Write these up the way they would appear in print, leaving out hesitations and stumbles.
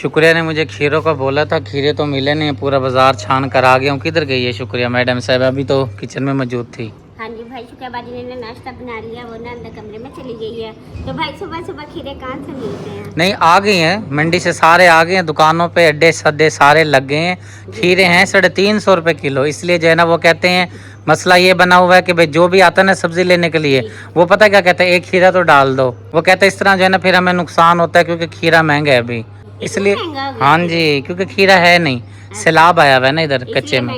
शुक्रिया ने मुझे खीरों का बोला था, खीरे तो मिले नहीं, पूरा बाजार छान कर आ गया हूँ। किधर गई है शुक्रिया मैडम साहब? अभी तो किचन में मौजूद थी। हाँ जी भाई, शुक्रिया बाजी ने नाश्ता बना लिया, वो ना अंदर कमरे में चली गई है। तो भाई सुबह सुबह खीरे कहाँ से मिलते हैं? नहीं, आ गई हैं मंडी से, सारे आ गए हैं, दुकानों पे अड्डे सड्डे सारे लग गए हैं। खीरे हैं 350 रुपये किलो। इसलिए जो है ना वो कहते हैं मसला ये बना हुआ है कि भाई जो भी आता है ना सब्जी लेने के लिए, वो पता क्या कहते हैं, एक खीरा तो डाल दो। वो कहते हैं इस तरह जो है ना फिर हमें नुकसान होता है, क्योंकि खीरा महंगा है अभी, इसलिए। हाँ जी, क्योंकि खीरा है नहीं, सैलाब आया हुआ है ना इधर कच्चे में।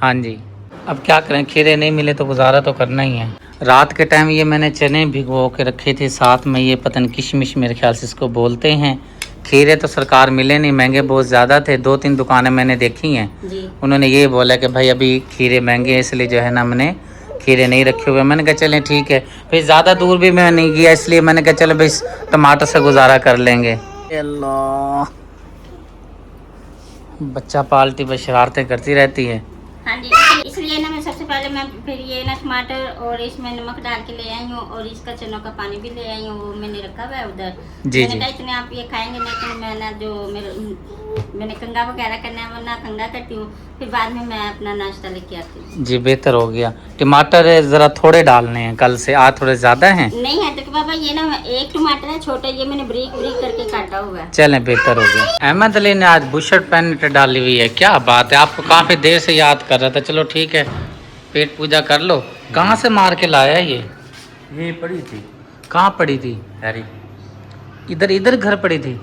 हाँ जी, अब क्या करें, खीरे नहीं मिले तो गुजारा तो करना ही है। रात के टाइम ये मैंने चने भिगो के रखे थे, साथ में ये पता नहीं किशमिश मेरे ख्याल से इसको बोलते हैं। खीरे तो सरकार मिले नहीं, महंगे बहुत ज़्यादा थे। 2-3 दुकानें मैंने देखी हैं, उन्होंने ये बोला कि भाई अभी खीरे महंगे हैं, इसलिए जो है ना मैंने खीरे नहीं रखे हुए। मैंने कहा चलें ठीक है, फिर ज़्यादा दूर भी मैं नहीं गया, इसलिए मैंने कहा चलो भाई टमाटर से गुजारा कर लेंगे। अल्लाह, बच्चा पाल्टी बस शरारतें करती रहती है। हाँ जी, इसलिए ना मैं सबसे पहले मैं फिर ये ना टमाटर और इसमें नमक डाल के ले आई हूँ, और इसका चनों का पानी भी ले आई हूँ, वो मैंने रखा हुआ है उधर। मैंने कहा इतने आप ये खाएंगे नहीं तो मैं ना जो मैंने कंगा वगैरह करना है वो ना कंगा करती हूँ, फिर बाद में मैं अपना नाश्ता लेके आती हूँ। जी बेहतर हो गया। टमाटर जरा थोड़े डालने हैं, कल से आज थोड़े ज्यादा हैं। नहीं है तो बाबा ये ना एक टमाटर है छोटा, ये मैंने ब्रीक ब्रीक करके काटा हुआ है। चले बेहतर हो गया। अहमद अली ने आज बुशर्ट पहन डाली हुई है, क्या बात है, आपको काफी देर से याद कर रहा था। चलो ठीक है, पेट पूजा कर लो। कहाँ से मार के लाया ये पड़ी थी। कहाँ पड़ी थी? हरी इधर घर पड़ी थी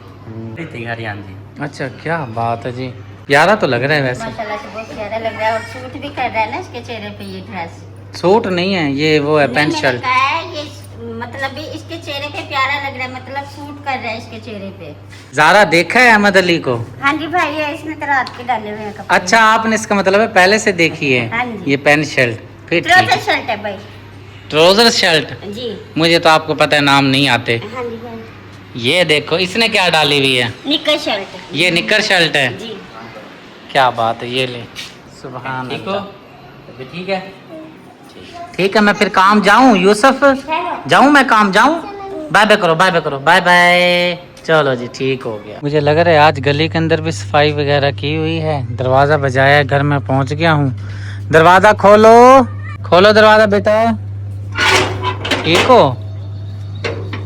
हरियाणा जी। अच्छा, क्या बात है जी, प्यारा तो लग रहा है वैसे। माशाल्लाह से बहुत प्यारा लग रहा है, और सूट भी कर रहा है ना इसके चेहरे पे ये ड्रेस। सूट नहीं है ये, वो है पैंट शर्ट। ये मतलब भी इसके चेहरे पे प्यारा लग रहा है, मतलब सूट कर रहा है इसके चेहरे पे। ज़ारा देखा है अहमद अली को? हाँ जी भाई, ये इसने तो रात के डाले हुए हैं कपड़े। अच्छा, आपने इसका मतलब है पहले से देखी है। हाँ जी। ये पैंट शर्ट, फिर ट्राउजर शर्ट है भाई। ट्राउजर शर्ट जी, मुझे तो आपको पता है नाम नहीं आते। हाँ जी भाई। ये देखो इसने क्या डाली हुई है, निकर शर्ट। ये निकर शर्ट है। जी, क्या बात है, ये ले। सुभान अल्लाह। ठीक है, ठीक है, मैं फिर काम जाऊं यूसुफ, जाऊं मैं काम जाऊं। बाय बाय करो, बाय बाय करो, बाय बाय। चलो जी, ठीक हो गया। मुझे लग रहा है आज गली के अंदर भी सफाई वगैरह की हुई है। दरवाज़ा बजाया, घर में पहुंच गया हूँ। दरवाज़ा खोलो, खोलो दरवाज़ा बेटा। ठीक हो?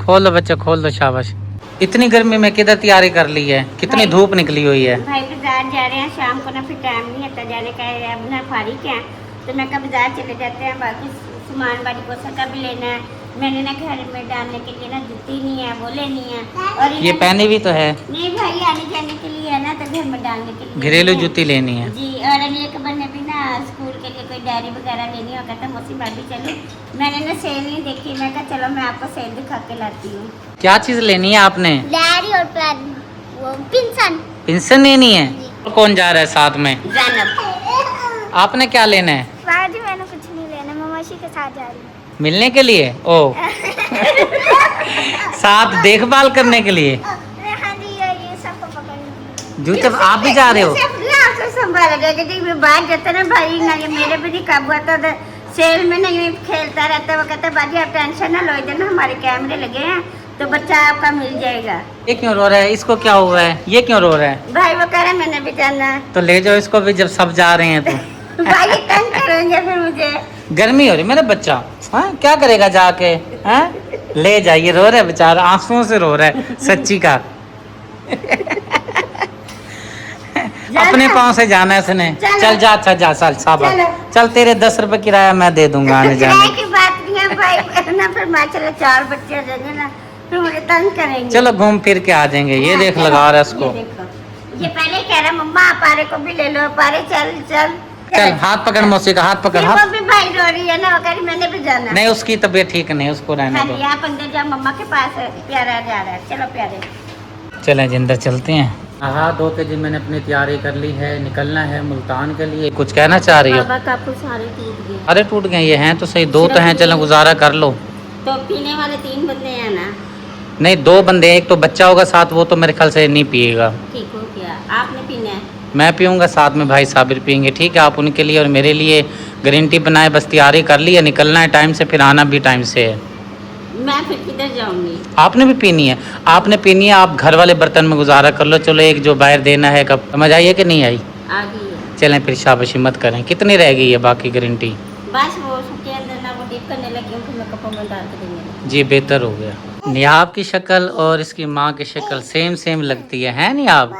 खोल दो बच्चे, खोल दो, शाबाश। इतनी गर्मी में किधर तैयारी कर ली है, कितनी धूप निकली हुई है। भाई बाजार जा रहे हैं शाम को ना, फिर टाइम नहीं होता जाने का, अब ना फारिग है तो मैं कहा बाजार चले जाते हैं, बाकी सामान बाड़ी पोछा का भी लेना है। मैंने ना घर में डालने के लिए ना जूती नहीं है, वो लेनी है। और ये पहनी भी तो है। नहीं भाई, आने जाने के लिए है ना, तो घर में डालने के लिए घरेलू जूती लेनी है जी। और एक बने भी ना स्कूल के लिए कोई डायरी वगैरह लेनी होगा तो मौसी भाभी चलो, मैंने ना सेल नहीं देखी, मैं कहा चलो मैं आपको सेल दिखा के लाती हूँ। क्या चीज़ लेनी है आपने? डायरी और पेन, वो पेंशन। पेंशन लेनी है। कौन जा रहा है साथ में? जानब। आपने क्या लेना है? बाजी मैंने कुछ नहीं लेना, मैं मौसी के साथ जा रही हूँ। मिलने के लिए? ओ साथ देखभाल करने के लिए? हाँ जी, ये सबको पकड़ना। जूते आप भी जा रहे हो? संभाला जाएगा जी, मैं बाहर जाता ना भाई ना, ये मेरे भी नहीं काबू आता था। सेल में नहीं खेलता रहता, वो कहता बाजी आप टेंशन ना लो, इधर ना हमारे कैमरे लगे हैं तो बच्चा आपका मिल जाएगा। ये क्यों रो रहा है? इसको क्या हुआ है? ये क्यों रो रहा है? भाई वो कह रहा है मैंने भी जाना है। तो ले जाओ इसको भी, जब सब जा रहे हैं तो। भाई ये तंग करेंगे फिर मुझे। गर्मी हो रही मेरा बच्चा, हाँ क्या करेगा जाके? हाँ ले जाइए, रो रहा है बेचारा, आंसुओं से रो रहा है सच्ची का। अपने पाँव से जाना है इसने। चल जा, अच्छा जा, चल शाबाश, चल तेरे 10 रुपए किराया मैं दे दूंगा आने जाने की बात नहीं है भाई ना, फिर मैं चलो 4 बच्चे आ जाएंगे ना, फिर मुझे तंग करेंगे। चलो घूम फिर के आ जाएंगे। ये देख लगा रहा है इसको। ये पहले कह रहा मम्मा पारे को भी ले लो, पारे चल चल चल, हाथ पकड़ मौसी का, हाथ पकड़। हाथ भी भाई रो रही है ना, वो कह रही मैंने भी जाना। नहीं, उसकी तबीयत ठीक नहीं, उसको रहने हाँ दो। जी, आप अंदर जाओ, मम्मा के पास प्यारा जा रहा है। चलो प्यारे, चलें जी अंदर चलते हैं। हाँ धो के जी मैंने अपनी तैयारी कर ली है, निकलना है मुल्तान के लिए। कुछ कहना चाह रही हो? बाबा का आपको सारे टूट गए। अरे टूट गए, ये हैं तो सही, 2 तो हैं, चलो गुजारा कर लो। तो पीने वाले 3 बंदे हैं ना? नहीं 2 बंदे हैं, एक तो बच्चा होगा साथ, वो तो मेरे ख्याल से नहीं पिएगा। ठीक हो गया, आपने पीना है? मैं पीऊँगा, साथ में भाई साबिर पियेंगे। ठीक है, आप उनके लिए और मेरे लिए ग्रीन टी बनाए, बस तैयारी कर ली है, निकलना है टाइम से, फिर आना भी टाइम से है। मैं फिर किधर जाऊंगी। आपने भी पीनी है? आपने पीनी है, आप घर वाले बर्तन में गुजारा कर लो। चलो एक जो बाहर देना है, कब समझ आई है कि नहीं आई? आ गई है। चलें फिर शाबाशी मत करें। कितनी रह गई है बाकी गारंटी? बस वो उसके अंदर ना वो डीप करने लगी हूँ, फिर मैं कपड़ों में डाल के देने लगी। जी बेहतर हो गया। नियाब की शक्ल और इसकी माँ की शक्ल सेम सेम लगती है नियाब?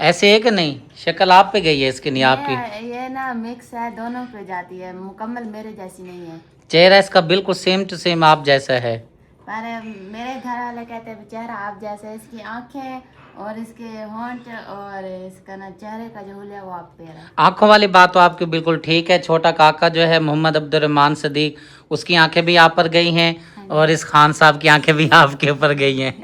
ऐसे है कि नहीं? शक्ल आप पे गई है इसकी, नियाब की। ये ना मिक्स है, दोनों पे जाती है, मुकम्मल मेरे जैसी नहीं है। चेहरा इसका बिल्कुल सेम टू सेम आप जैसा है। पर मेरे घर वाले कहते हैं चेहरा आप जैसा है, इसकी आंखें और इसके होंठ और इसका ना चेहरे का जो हुलिया वो आप पे है। आंखों वाली बात तो आपकी बिल्कुल ठीक है। छोटा काका जो है मोहम्मद अब्दुर्रहमान सदीक, उसकी आंखें भी आप पर गई हैं और इस खान साहब की आंखें भी आपके ऊपर गई हैं।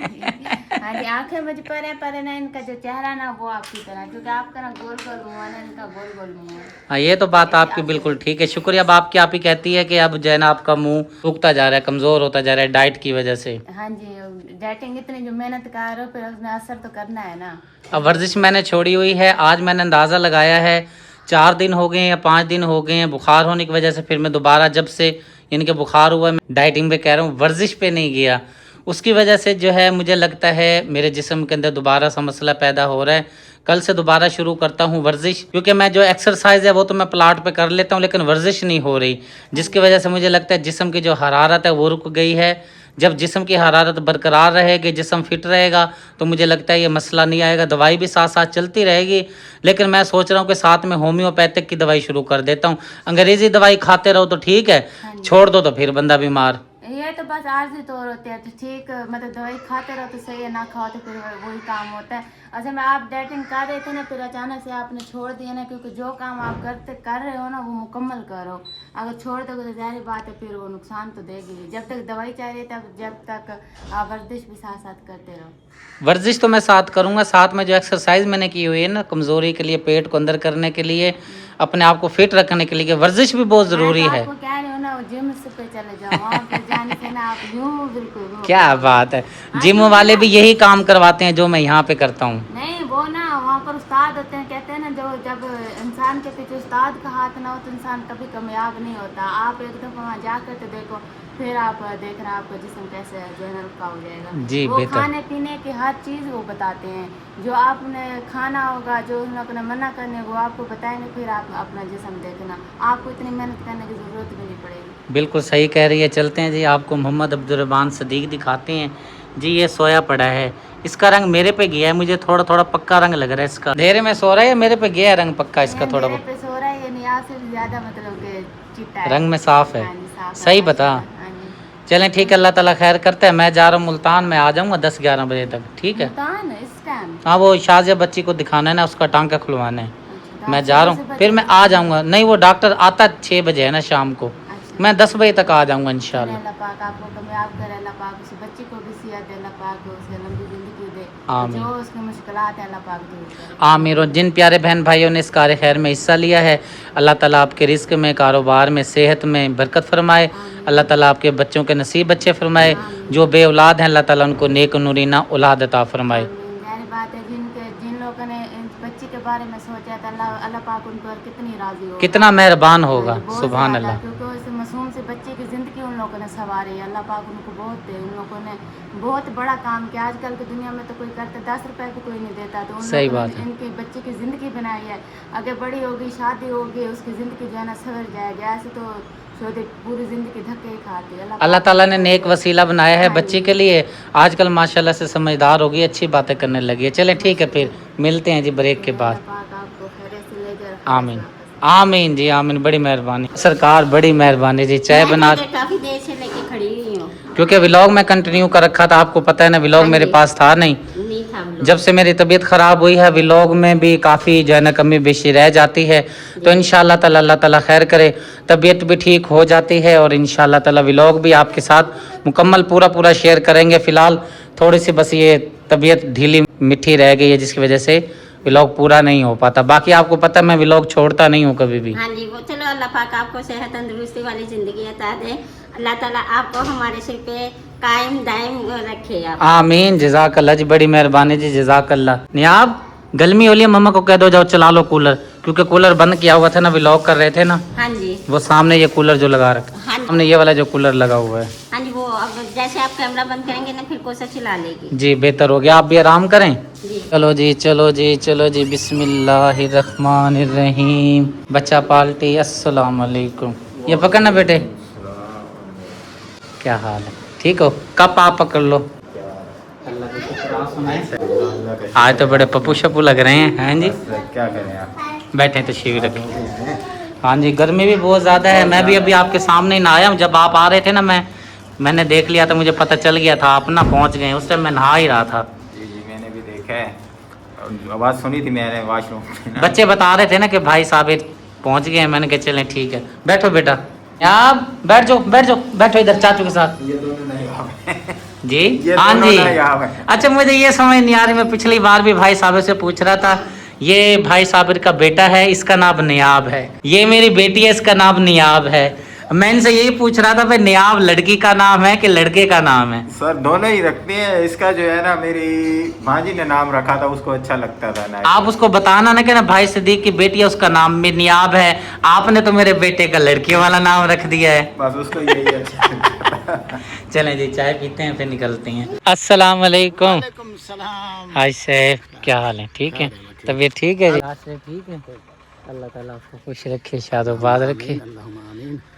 हाँ जी, आंखें मुझ पर है ना, इनका जो चेहरा ना वो आपकी तरह, क्योंकि आपका ना गोल गोल मुँह है ना, इनका गोल गोल मुँह है। हाँ ये तो बात आपकी बिल्कुल ठीक है। शुक्रिया। अब आपकी आप ही कहती है कि अब जो है ना आपका मुंह सूखता जा रहा है, कमजोर होता जा रहा है डाइट की वजह से। हाँ जी, डाइटिंग इतनी जो मेहनत कर रहे हो फिर उसमें असर तो करना है ना। अब वर्जिश मैंने छोड़ी हुई है। आज मैंने अंदाज़ा लगाया है 4 दिन हो गए या 5 दिन हो गए हैं बुखार होने की वजह से। फिर मैं दोबारा जब से इनके बुखार हुआ मैं डाइटिंग पे कह रहा हूँ, वर्जिश पे नहीं गया। उसकी वजह से जो है मुझे लगता है मेरे जिस्म के अंदर दोबारा सा मसला पैदा हो रहा है। कल से दोबारा शुरू करता हूँ वर्जिश, क्योंकि मैं जो एक्सरसाइज है वो तो मैं प्लाट पे कर लेता हूँ लेकिन वर्जिश नहीं हो रही, जिसकी वजह से मुझे लगता है जिस्म की जो हरारत है वो रुक गई है। जब जिस्म की हरारत बरकरार रहेगी, जिस्म फिट रहेगा, तो मुझे लगता है ये मसला नहीं आएगा। दवाई भी साथ साथ चलती रहेगी, लेकिन मैं सोच रहा हूँ कि साथ में होम्योपैथिक की दवाई शुरू कर देता हूँ। अंग्रेज़ी दवाई खाते रहो तो ठीक है, छोड़ दो तो फिर बंदा बीमार। ये तो बस आर्जी तौर होते हैं, तो ठीक मतलब दवाई खाते रहो तो सही है, ना खाओ तो फिर वही काम होता है। अच्छा मैं आप डाइटिंग कर रहे थे ना, फिर अचानक से आपने छोड़ दिया ना, क्योंकि जो काम आप कर रहे हो ना वो मुकम्मल करो। अगर छोड़ दोगे तो जाहिर बात है फिर वो नुकसान तो देगी। जब तक दवाई चाहिए तब जब तक आप वर्जिश भी साथ साथ करते रहो। वर्जिश तो मैं साथ करूँगा, साथ में जो एक्सरसाइज मैंने की हुई है ना कमज़ोरी के लिए, पेट को अंदर करने के लिए, अपने आप को फिट रखने के लिए, वर्जिश भी बहुत ज़रूरी है। आपको कह रहे हो ना जिम से पे चले जाओ, वहाँ पे जाने से ना आप यूँ बिल्कुल क्या बात है, जिम वाले भी यही काम करवाते हैं जो मैं यहाँ पे करता हूँ। नहीं वो ना वहाँ पर उस्ताद होते हैं, कहते हैं ना जो जब इंसान के पीछे उस्ताद का हाथ ना हो तो इंसान कभी कामयाब नहीं होता। आप एक दफ़ा वहाँ जाकर तो देखो, फिर आप देखना आपका जिस्म कैसे जो है ना रुका हो जाएगा। जी वो बेहतर। खाने पीने की हर चीज़ वो बताते हैं, जो आपने खाना होगा, जो उन लोगों ने मना करने वो आपको बताएंगे, फिर आप अपना जिस्म देखना, आपको इतनी मेहनत करने की ज़रूरत भी नहीं पड़ेगी। बिल्कुल सही कह रही है। चलते हैं जी, आपको मोहम्मद अब्दुर्रहमान सदीक दिखाते हैं जी। ये सोया पड़ा है, इसका रंग मेरे पे गया है, मुझे थोड़ा थोड़ा पक्का रंग लग रहा है इसका। अंधेरे में सो रहा है, मेरे पे गया है रंग पक्का इसका थोड़ा बहुत। पे सो रहा है, ये नियाज से भी ज़्यादा मतलब कि चिट्टा है, रंग में साफ है। हाँ जी, साफ है, सही बता। हाँ जी। चलें ठीक है, अल्लाह ताला खैर करता है। मैं जा रहा हूँ मुल्तान में, आ जाऊँगा 10-11 बजे तक, ठीक है? मुल्तान इस टाइम? हाँ वो शाजिया बच्ची को दिखाना है ना, उसका टांका खुलवाना है। अच्छा, मैं जा रहा हूँ, फिर मैं आ जाऊँगा। नहीं वो डॉक्टर आता 6 बजे है ना शाम को, अच्छा। मैं 10 बजे तक आ जाऊँगा इंशाल्लाह। अल्लाह पाक आपको कामयाब करे, अल्लाह पाक उस बच्ची को भी सेहत दे, अल्लाह पाक उसे लंबी ज़िंदगी दे, आमीन। जो उसकी मुश्किलात है अल्लाह पाक दूर करे। आमीर। और जिन प्यारे बहन भाइयों ने इस कार खैर में हिस्सा लिया है, अल्लाह ताला आपके रिस्क में, कारोबार में, सेहत में बरकत फरमाए। अल्लाह ताला आपके बच्चों के नसीब अच्छे फरमाए। जो बे औलाद हैं अल्लाह ताला उनको नेक नूरीना औलाद अता फरमाए। जाहिर बात है जिन लोगों ने इस बच्ची के बारे में सोचा था, अल्लाह पाक उन पर कितनी राजी होगा, कितना मेहरबान होगा, बहुत सुभान ज़्यादा, अल्लाह। क्योंकि उस मासूम से बच्चे की ज़िंदगी उन लोगों ने संवारी है। अल्लाह पाक उनको बहुत दे, उन लोगों ने बहुत बड़ा काम किया। आजकल की दुनिया में तो कोई करते 10 रुपए भी कोई नहीं देता, तो उन सही लोगों बात ने है। इनकी बच्चे की ज़िंदगी बनाई है। अगर बड़ी होगी, शादी होगी, उसकी ज़िंदगी जो है ना सवर जाएगी। ऐसे तो सोते पूरी ज़िंदगी धक्के ही खाती है। अल्लाह ताला ने नेक वसीला बनाया है बच्ची के लिए। आजकल माशाल्लाह से समझदार हो गई, अच्छी बातें करने लगी है। चलें ठीक है, फिर मिलते हैं जी ब्रेक के बाद। अल्लाह पाक आपको खैर से ले जाए। आमीन आमीन जी आमीन। बड़ी मेहरबानी सरकार, बड़ी मेहरबानी जी। चाय बना, काफी देर से लेके खड़ी हुई हूँ, क्योंकि व्लॉग में कंटिन्यू कर रखा था, आपको पता है ना व्लॉग मेरे पास था नहीं। नहीं था हम लोग। जब से मेरी तबीयत ख़राब हुई है व्लॉग में भी काफ़ी जो है ना कमी बेशी रह जाती है, तो इंशाल्लाह ताला अल्लाह ताला खैर करे, तबीयत भी ठीक हो जाती है और इंशाल्लाह ताला व्लॉग भी आपके साथ मुकम्मल पूरा शेयर करेंगे। फ़िलहाल थोड़ी सी बस ये तबीयत ढीली मिठी रह गई है, जिसकी वजह से व्लॉग पूरा नहीं हो पाता। बाकी आपको पता है मैं व्लॉग छोड़ता नहीं हूँ कभी भी। हाँ जी, वो चलो अल्लाह पाक आपको सेहत तंदुरुस्ती वाली ज़िंदगी अता दे। अल्लाह ताला आपको हमारे सिर पे कायम दायम रखे। आप आमीन। जज़ाकल्लाह जी, बड़ी मेहरबानी जी, जज़ाकल्लाह। नियाब गर्मी हो रही है, मम्मा को कह दो जाओ चला लो कूलर, क्योंकि कूलर बंद किया हुआ था ना, व्लॉग कर रहे थे ना, हाँ जी, वो सामने ये कूलर जो लगा रखा हाँ जी, हमने, ये वाला जो कूलर लगा हुआ है। हाँ जी। वो अब जैसे आप कैमरा बंद करेंगे ना फिर कोसा चिल्ला लेगी। जी बेहतर हो गया, आप भी आराम करें। जी। चलो जी चलो जी चलो जी, बिस्मिल्लाहिर्रहमानिर्रहीम। बच्चा पाल्टी, अस्सलाम वालेकुम। ये पकड़ना बेटे, क्या हाल है, ठीक हो? कप आप पकड़ लो। अल्लाह का शुक्र, आप सुनाएं। आज तो बड़े पप्पू शप्पू लग रहे हैं, हैं जी? क्या करें आप, बैठे तो शिविर रखें। हाँ जी, गर्मी भी बहुत ज़्यादा है। मैं भी अभी आपके सामने ही नहाया हूँ। जब आप आ रहे थे ना, मैंने देख लिया था, मुझे पता चल गया था आप ना पहुँच गए। उस टाइम मैं नहा ही रहा था। जी जी मैंने भी देखा है, आवाज़ सुनी थी मैंने वॉशरूम। बच्चे बता रहे थे ना कि भाई साबिर पहुँच गए हैं। मैंने कहा चलें ठीक है, बैठो बेटा, यहाँ बैठ जाओ बैठो इधर चाचू के साथ। ये दोनों नहीं जी ये हाँ दोनों जी। ना यहाँ पे। अच्छा, मुझे ये समझ नहीं आ रही, मैं पिछली बार भी भाई साबिर से पूछ रहा था। ये भाई साबिर का बेटा है, इसका नाम नियाब है। ये मेरी बेटी है, इसका नाम नियाब है। मैं इनसे यही पूछ रहा था भाई, नियाब लड़की का नाम है कि लड़के का नाम है? सर दोनों ही रखते हैं। इसका जो है ना, मेरी भांजी ने नाम रखा था, उसको अच्छा लगता था ना। आप उसको बताना ना कि ना भाई सिद्दीक की बेटी है, उसका नाम भी नियाब है। आपने तो मेरे बेटे का लड़की वाला नाम रख दिया है। बस उसको यही अच्छा लगता था। चलें जी, चाय पीते हैं फिर निकलते हैं। अस्सलाम वालेकुम। हाय सैफ, क्या हाल है? ठीक है, तबीयत ठीक है जी? ठीक है, अल्लाह ताला आपको खुश रखे, शादोबाद रखे।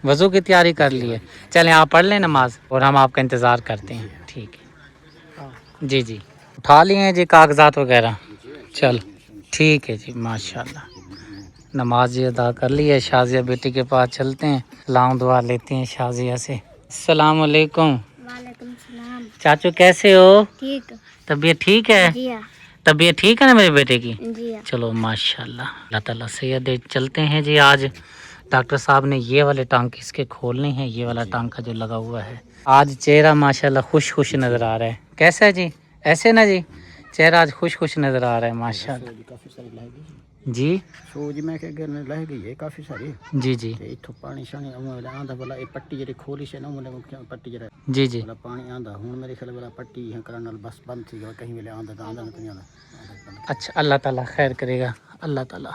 वजू की तैयारी कर ली है? चलें आप पढ़ लें नमाज और हम आपका इंतज़ार करते हैं। ठीक है जी जी, उठा लिए हैं जी कागजात वगैरह? चलो ठीक है जी, माशाल्लाह। नमाज जी अदा कर ली है। शाजिया बेटी के पास चलते हैं, लाऊं दुआ लेते हैं शाजिया से। अस्सलाम वालेकुम। वालेकुम सलाम। चाचू कैसे हो? ठीक। तबीयत ठीक है? जी हाँ। तबीयत ठीक है ना मेरे बेटे की? जी हाँ। चलो माशाल्लाह, अल्लाह ताला सेहत दे। चलते हैं जी। आज डॉक्टर साहब ने ये वाले टांके इसके खोलने हैं, ये वाला टांका जो लगा हुआ है। आज चेहरा माशाल्लाह खुश खुश नज़र आ रहा है। कैसा है जी? ऐसे ना जी, चेहरा आज खुश खुश नज़र आ रहा है माशाल्लाह जी। सोच मैं क्या करने लग गई है काफ़ी सारी जी जी ते इथों पानी शानी आंदा बोला ये पट्टी जी खोली से ना मुझे पट्टी जरा जी जी। बोला पानी आंदा हूँ मेरे ख्याल बोला पट्टी यहाँ करने बस बंद थी कहीं वेले आंदा तो आंदा नहीं आंदा। अच्छा, अल्लाह ताला खैर करेगा। अल्लाह ताला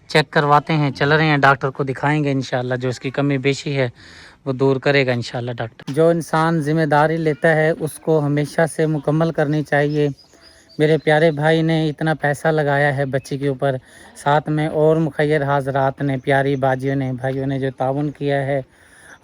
चेक करवाते हैं, चल रहे हैं, डॉक्टर को दिखाएंगे इंशाल्लाह। जो इसकी कमी बेशी है वो दूर करेगा इंशाल्लाह डॉक्टर। जो इंसान जिम्मेदारी लेता है उसको हमेशा से मुकम्मल करनी चाहिए। मेरे प्यारे भाई ने इतना पैसा लगाया है बच्ची के ऊपर, साथ में और मुखैर हाजरात ने, प्यारी बाजियों ने, भाइयों ने जो ताउन किया है।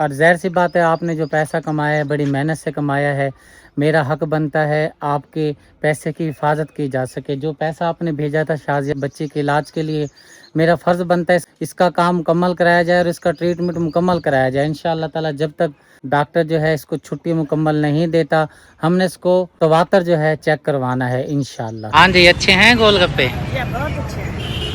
और ज़ाहिर सी बात है, आपने जो पैसा कमाया है बड़ी मेहनत से कमाया है। मेरा हक बनता है आपके पैसे की हिफाजत की जा सके। जो पैसा आपने भेजा था शाजिया बच्ची के इलाज के लिए, मेरा फ़र्ज़ बनता है इसका काम मुकम्मल कराया जाए और इसका ट्रीटमेंट मुकम्मल कराया जाए इंशाअल्लाह ताला। जब तक डॉक्टर जो है इसको छुट्टी मुकम्मल नहीं देता, हमने इसको तवातर जो है चेक करवाना है इंशाअल्लाह। हाँ जी, अच्छे हैं गोलगप्पे? बहुत अच्छे हैं।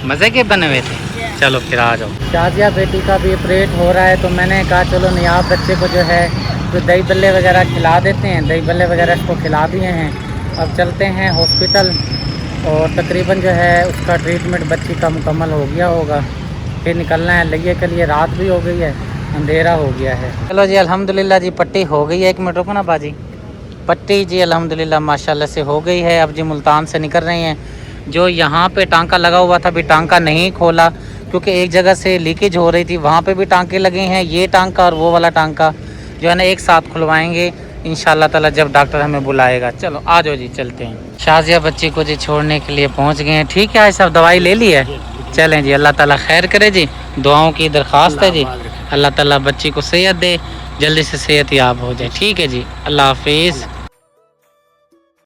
मज़े के बने हुए थे। चलो फिर आ जाओ। शाजिया बेटी का भी ऑपरेट हो रहा है, तो मैंने कहा चलो नियाब बच्चे को जो है तो दही बल्ले वगैरह खिला देते हैं। दही बल्ले वगैरह इसको खिला दिए हैं। अब चलते हैं हॉस्पिटल और तकरीबन जो है उसका ट्रीटमेंट बच्ची का मुकम्मल हो गया होगा, फिर निकलना है लइये के लिए। रात भी हो गई है, अंधेरा हो गया है। चलो जी अल्हम्दुलिल्लाह जी, पट्टी हो गई है। 1 मिनट रुको ना बाजी। पट्टी जी अल्हम्दुलिल्लाह माशाल्लाह से हो गई है। अब जी मुल्तान से निकल रहे हैं। जो यहाँ पे टांका लगा हुआ था, अभी टांका नहीं खोला क्योंकि एक जगह से लीकेज हो रही थी, वहाँ पे भी टांके लगे हैं। ये टांका और वो वाला टांका जो है ना एक साथ खुलवाएंगे इंशाल्लाह ताला जब डॉक्टर हमें बुलाएगा। चलो आ जाओ जी, चलते हैं। शाजिया बच्ची को जी छोड़ने के लिए पहुँच गए हैं। ठीक है, सब दवाई ले ली है? चलें जी, अल्लाह ताला खैर करे जी। दुआओं की दरख्वास्त है जी, अल्लाह ताला बच्ची को सेहत दे, जल्दी से सेहत याब हो जाए। ठीक है जी, अल्लाह हाफिज़।